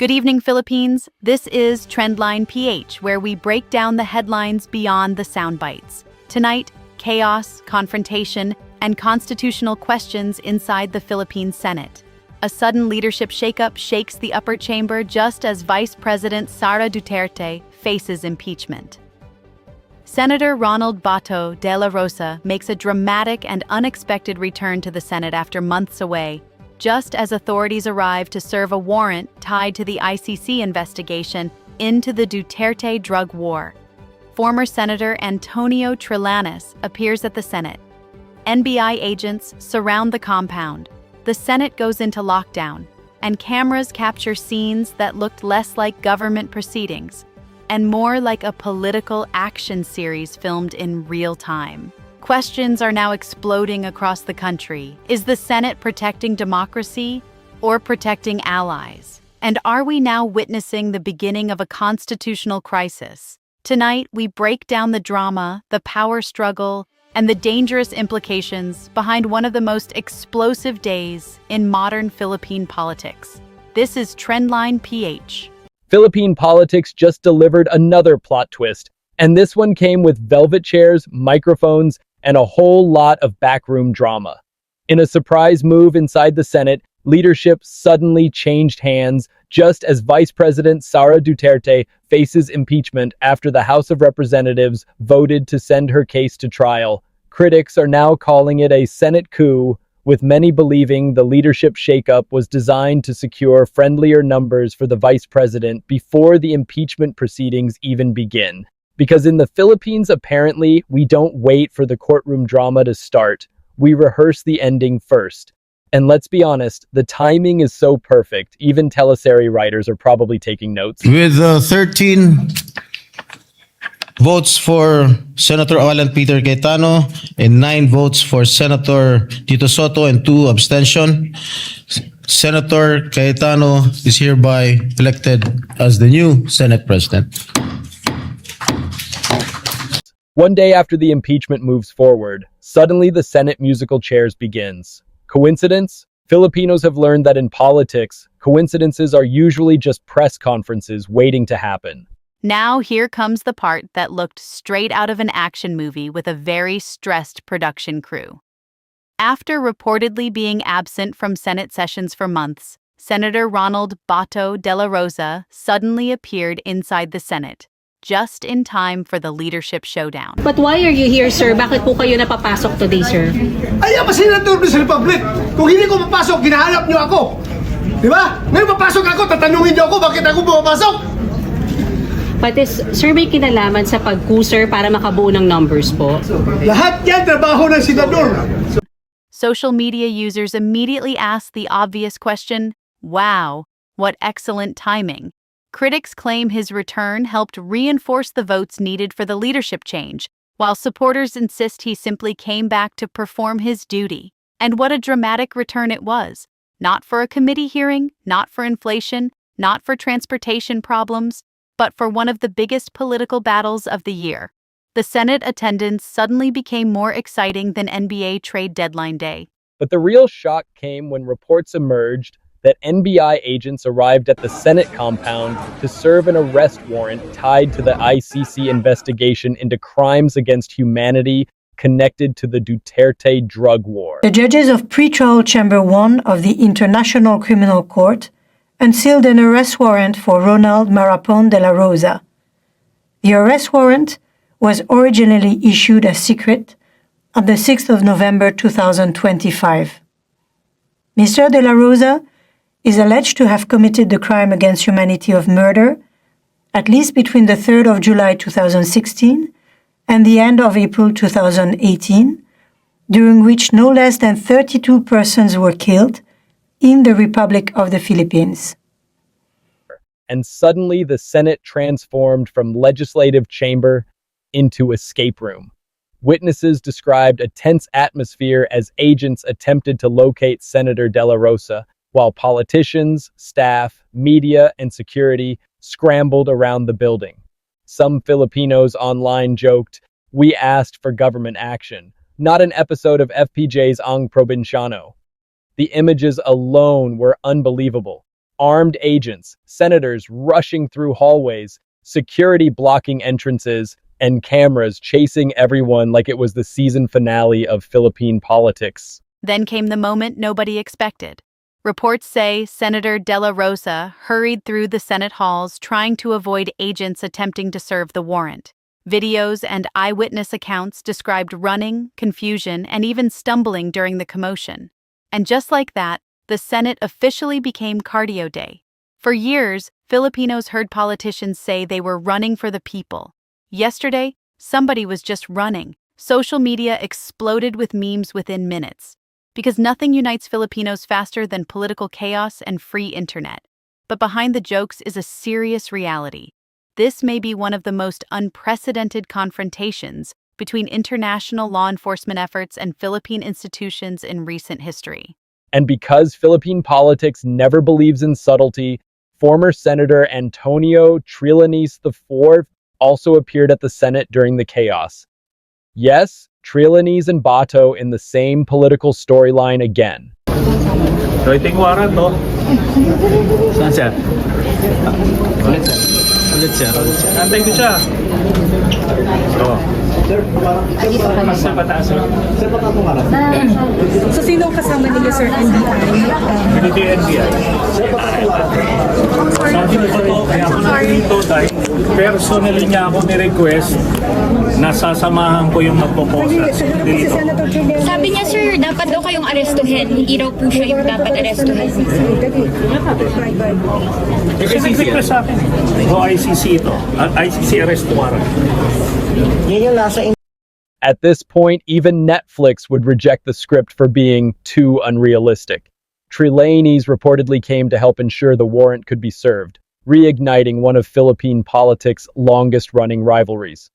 Good evening, Philippines. This is Trendline PH, where we break down the headlines beyond the sound bites. Tonight, chaos, confrontation, and constitutional questions inside the Philippine Senate. A sudden leadership shakeup shakes the upper chamber just as Vice President Sara Duterte faces impeachment. Senator Ronald Dela Rosa makes a dramatic and unexpected return to the Senate after months away, just as authorities arrive to serve a warrant tied to the ICC investigation into the Duterte drug war. Former Senator Antonio Trillanes appears at the Senate. NBI agents surround the compound. The Senate goes into lockdown, and cameras capture scenes that looked less like government proceedings and more like a political action series filmed in real time. Questions are now exploding across the country. Is the Senate protecting democracy or protecting allies? And are we now witnessing the beginning of a constitutional crisis? Tonight, we break down the drama, the power struggle, and the dangerous implications behind one of the most explosive days in modern Philippine politics. This is Trendline PH. Philippine politics just delivered another plot twist, and this one came with velvet chairs, microphones, and a whole lot of backroom drama. In a surprise move inside the Senate, leadership suddenly changed hands just as Vice President Sara Duterte faces impeachment after the House of Representatives voted to send her case to trial. Critics are now calling it a Senate coup, with many believing the leadership shakeup was designed to secure friendlier numbers for the vice president before the impeachment proceedings even begin. Because in the Philippines, apparently, we don't wait for the courtroom drama to start. We rehearse the ending first. And let's be honest, the timing is so perfect, even teleserie writers are probably taking notes. With 13 votes for Senator Alan Peter Cayetano and 9 votes for Senator Tito Soto and 2 abstention, Senator Cayetano is hereby elected as the new Senate President. One day after the impeachment moves forward, suddenly the Senate musical chairs begins. Coincidence? Filipinos have learned that in politics, coincidences are usually just press conferences waiting to happen. Now here comes the part that looked straight out of an action movie with a very stressed production crew. After reportedly being absent from Senate sessions for months, Senator Ronald Bato Dela Rosa suddenly appeared inside the Senate, just in time for the leadership showdown. But why are you here, sir? Bakit po kayo napapasok today, sir? Ay, pa Senator sa Republic. Kung hindi ko papasok, ginahanap niyo ako. Di ba? Ngayon papasok ako, tatanungin niyo ako bakit ako pumapasok. But sir, may kinalaman sa pag-coup, sir, para makabuo ng numbers po? Lahat yan, trabaho ng senador. Social media users immediately asked the obvious question, wow, what excellent timing. Critics claim his return helped reinforce the votes needed for the leadership change, while supporters insist he simply came back to perform his duty. And what a dramatic return it was. Not for a committee hearing, not for inflation, not for transportation problems, but for one of the biggest political battles of the year. The Senate attendance suddenly became more exciting than NBA trade deadline day. But the real shock came when reports emerged that NBI agents arrived at the Senate compound to serve an arrest warrant tied to the ICC investigation into crimes against humanity connected to the Duterte drug war. The judges of Pretrial Chamber 1 of the International Criminal Court unsealed an arrest warrant for Ronald Dela Rosa. The arrest warrant was originally issued as secret on the 6th of November 2025. Mr. De La Rosa is alleged to have committed the crime against humanity of murder, at least between the 3rd of July 2016 and the end of April 2018, during which no less than 32 persons were killed in the Republic of the Philippines. And suddenly the Senate transformed from legislative chamber into escape room. Witnesses described a tense atmosphere as agents attempted to locate Senator Dela Rosa, while politicians, staff, media, and security scrambled around the building. Some Filipinos online joked, "We asked for government action, not an episode of FPJ's Ang Provinciano." The images alone were unbelievable. armed agents, senators rushing through hallways, security blocking entrances, and cameras chasing everyone like it was the season finale of Philippine politics. Then came the moment nobody expected. Reports say Senator Dela Rosa hurried through the Senate halls trying to avoid agents attempting to serve the warrant. Videos and eyewitness accounts described running, confusion, and even stumbling during the commotion. And just like that, the Senate officially became cardio day. For years, Filipinos heard politicians say they were running for the people. Yesterday, somebody was just running. Social media exploded with memes within minutes. Because nothing unites Filipinos faster than political chaos and free internet. But behind the jokes is a serious reality. This may be one of the most unprecedented confrontations between international law enforcement efforts and Philippine institutions in recent history. And because Philippine politics never believes in subtlety, former Senator Antonio Trillanes IV also appeared at the Senate during the chaos. Yes, Trillanes and Bato in the same political storyline again. ICC Warrant, to. Saan siya? Ulit siya. Antay ko siya. Mas sa pataas. So, sino kasama nila, Sir NBI? Philippine NBI. Sabi ko to, kaya ako nandito dahil personally niya ako ni-request na sasamahan ko yung magpo-post dito. Sabi niya, sir, dapat daw kayong arestuhin. Hindi daw po siya yung dapat arestuhin. Kasi nag-request sa akin. O ICC ito. ICC arrest warrant. At this point, even Netflix would reject the script for being too unrealistic. Trillanes reportedly came to help ensure the warrant could be served, reigniting one of Philippine politics' longest-running rivalries.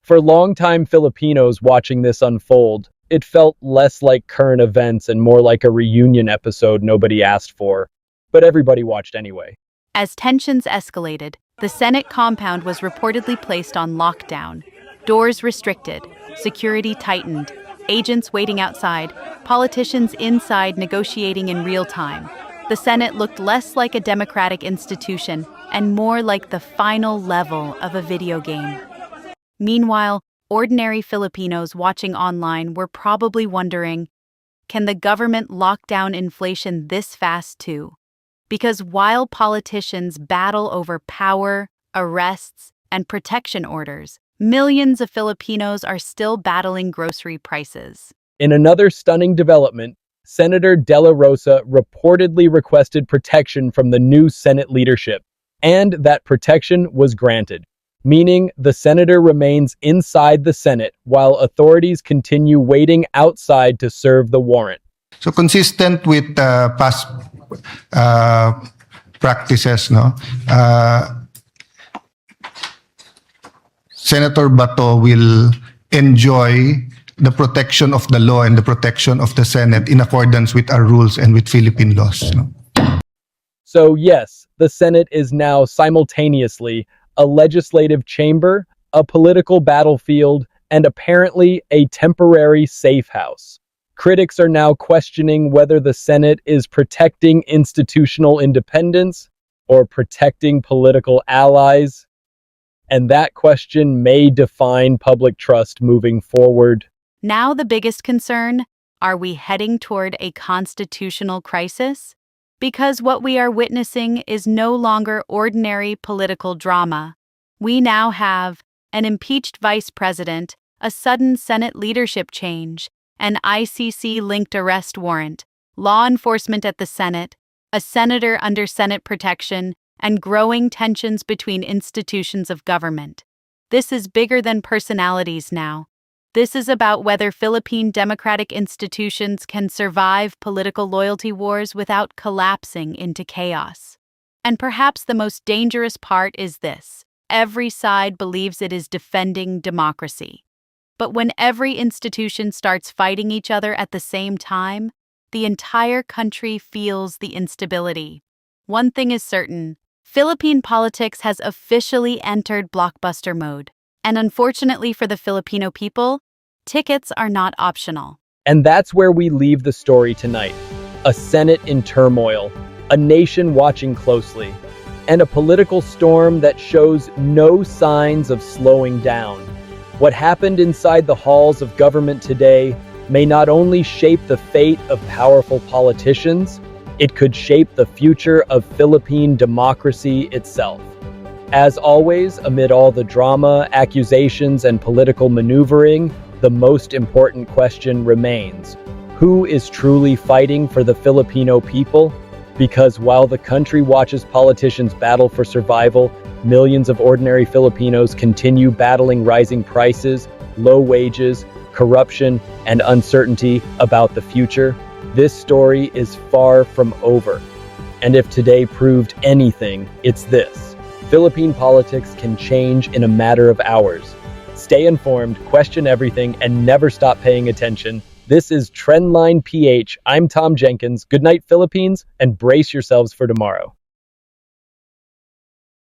For longtime Filipinos watching this unfold, it felt less like current events and more like a reunion episode nobody asked for, but everybody watched anyway. As tensions escalated, the Senate compound was reportedly placed on lockdown. Doors restricted, security tightened, agents waiting outside, politicians inside negotiating in real time. The Senate looked less like a democratic institution and more like the final level of a video game. Meanwhile, ordinary Filipinos watching online were probably wondering, can the government lock down inflation this fast too? Because while politicians battle over power, arrests, and protection orders, millions of Filipinos are still battling grocery prices. In another stunning development, Senator Dela Rosa reportedly requested protection from the new Senate leadership, and that protection was granted, meaning the senator remains inside the Senate while authorities continue waiting outside to serve the warrant. So consistent with past practices, no? Senator Bato will enjoy the protection of the law and the protection of the Senate in accordance with our rules and with Philippine laws. No? So yes, the Senate is now simultaneously a legislative chamber, a political battlefield, and apparently a temporary safe house. Critics are now questioning whether the Senate is protecting institutional independence or protecting political allies. And that question may define public trust moving forward. Now the biggest concern, are we heading toward a constitutional crisis? Because what we are witnessing is no longer ordinary political drama. We now have an impeached vice president, a sudden Senate leadership change, an ICC-linked arrest warrant, law enforcement at the Senate, a senator under Senate protection, and growing tensions between institutions of government. This is bigger than personalities now. This is about whether Philippine democratic institutions can survive political loyalty wars without collapsing into chaos. And perhaps the most dangerous part is this: every side believes it is defending democracy. But when every institution starts fighting each other at the same time, the entire country feels the instability. One thing is certain: Philippine politics has officially entered blockbuster mode. And unfortunately for the Filipino people, tickets are not optional. And that's where we leave the story tonight. A Senate in turmoil, a nation watching closely, and a political storm that shows no signs of slowing down. What happened inside the halls of government today may not only shape the fate of powerful politicians, it could shape the future of Philippine democracy itself. As always, amid all the drama, accusations, and political maneuvering, the most important question remains: who is truly fighting for the Filipino people? Because while the country watches politicians battle for survival, millions of ordinary Filipinos continue battling rising prices, low wages, corruption, and uncertainty about the future. This story is far from over. And if today proved anything, it's this: Philippine politics can change in a matter of hours. Stay informed, question everything, and never stop paying attention. This is Trendline PH. I'm Tom Jenkins. Good night, Philippines, and brace yourselves for tomorrow.